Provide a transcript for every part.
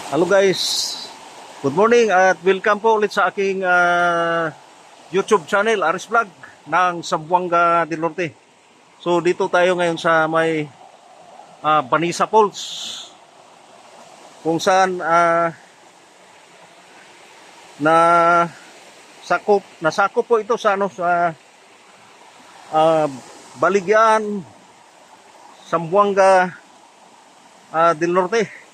Hello guys, good morning at welcome po ulit sa aking YouTube channel, Aris Vlog ng Zamboanga del Norte. So dito tayo ngayon sa may Banisa Falls, kung saan nasakop po ito sa sa Baligyan, Zamboanga del Norte.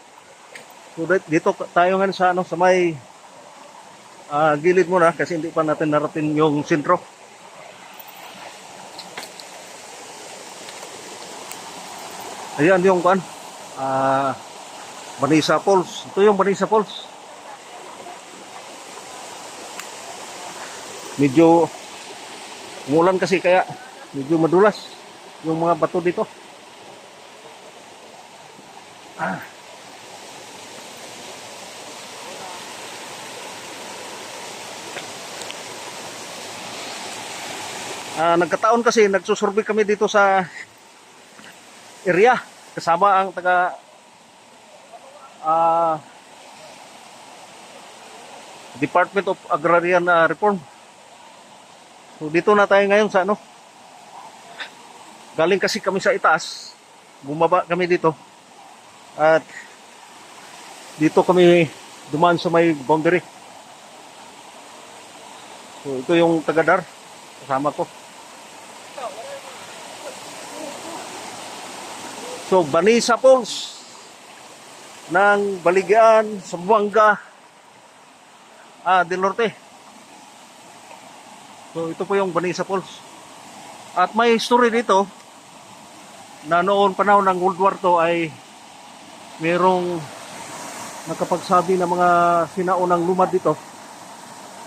So dito tayo ngayon sa sa may gilid muna kasi hindi pa natin narating yung sentro. Ayan yung Banisa Falls. Ito yung Banisa Falls. Medyo umulan kasi kaya medyo madulas yung mga bato dito. Nagkataon kasi nagsusurvey kami dito sa area kasama ang taga Department of Agrarian Reform. So dito na tayo ngayon sa galing kasi kami sa itaas, bumaba kami dito at dito kami dumaan sa may boundary. So ito yung taga-dar kasama ko. So, Banisa Falls ng Baligyan, Zamboanga del Norte. So, ito po yung Banisa Falls. At may story dito na noon panahon ng World War II ay merong nakapagsabi ng mga sinaunang lumad dito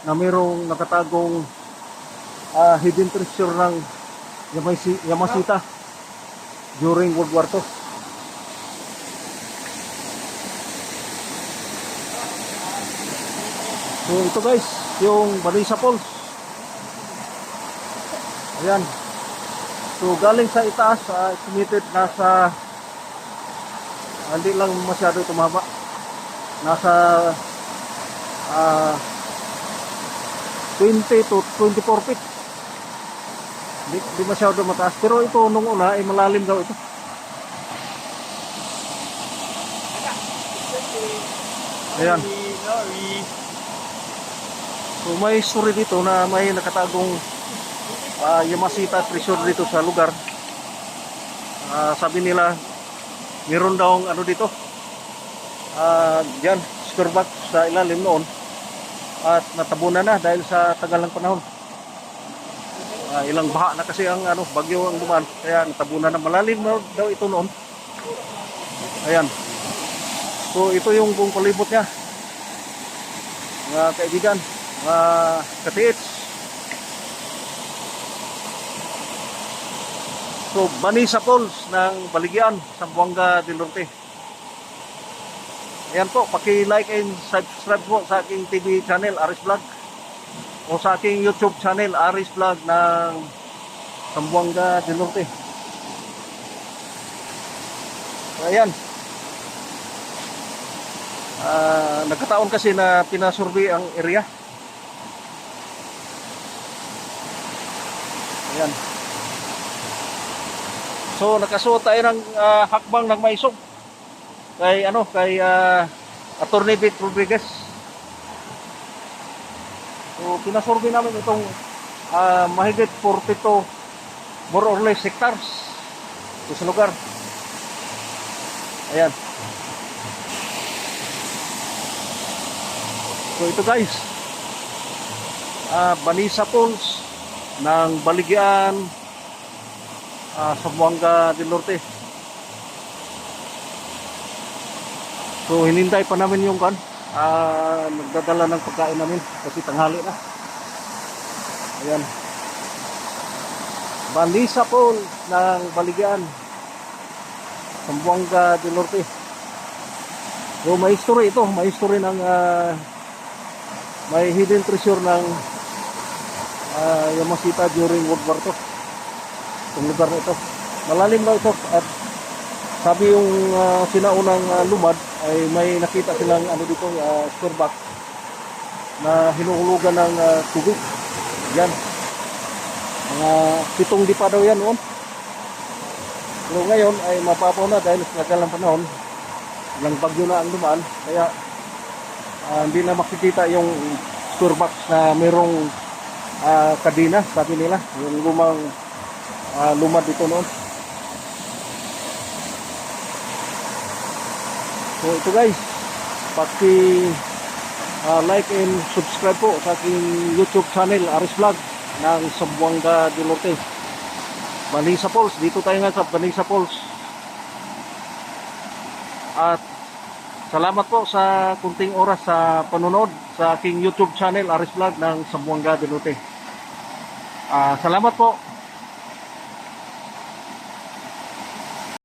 na merong nakatagong hidden treasure ng Yamashita during World War II. So ito guys, yung Banisa Falls. Ayan. So galing sa itaas, estimated nasa hindi lang masyado tumaba. Nasa 20 to 24 feet. Di masyado mataas. Pero ito nung una ay malalim daw ito. Ayan. So may story dito na may nakatagong Yamashita treasure dito sa lugar. Sabi nila meron daw dito. Diyan, square box sa ilalim noon. At natabunan na dahil sa tagal ng panahon. Ilang baha na kasi ang bagyo ang dumaan, kaya natabunan na, malalim na daw ito noon. Ayan. So ito yung buong palibot niya, mga kaibigan, mga katiits. So Banisa Falls ng Baligyan, Zamboanga del Norte. Ayan po, paki-like and subscribe po sa aking TV channel, Aris Vlog, o sa aking YouTube channel, Aris Vlog ng Zamboanga del Norte. Ayan. Nagkataon kasi na pinasurvey ang area. Ayan. So nakasuot tayo ng hakbang ng maisog kay Attorney Vic Rodriguez. So pinasurvey namin itong mahigit 42 more or less hectares sa lugar. Ayan. So ito guys, Banisa Falls ng Baligyan, Zamboanga del Norte. So hinintay pa namin yung nagdadala ng pagkain namin kasi tanghali na. Ayan. Banisa Falls ng Baligyan, Zamboanga del Norte. So may history ito, may history ng may hidden treasure ng Yamashita during World War II. Itong lugar na ito, malalim na ito at sabi yung sinaunang lumad ay may nakita silang ano dito, store box na hinuhulugan ng tubig. Yan. Mga 7 dipa daw yan noon. Pero ngayon ay mapapaw na dahil sa tagal ng panahon. Ilang bagyo na ang dumaan. Kaya hindi na makikita yung store box na merong kadena, sabi nila. Yung lumang lumad dito noon. So ito guys, like and subscribe po sa aking YouTube channel, Aris Vlog ng Zamboanga del Norte. Banisa Falls, dito tayo nga sa Banisa Falls. At salamat po sa kunting oras sa panonood sa aking YouTube channel, Aris Vlog ng Zamboanga del Norte. Salamat po.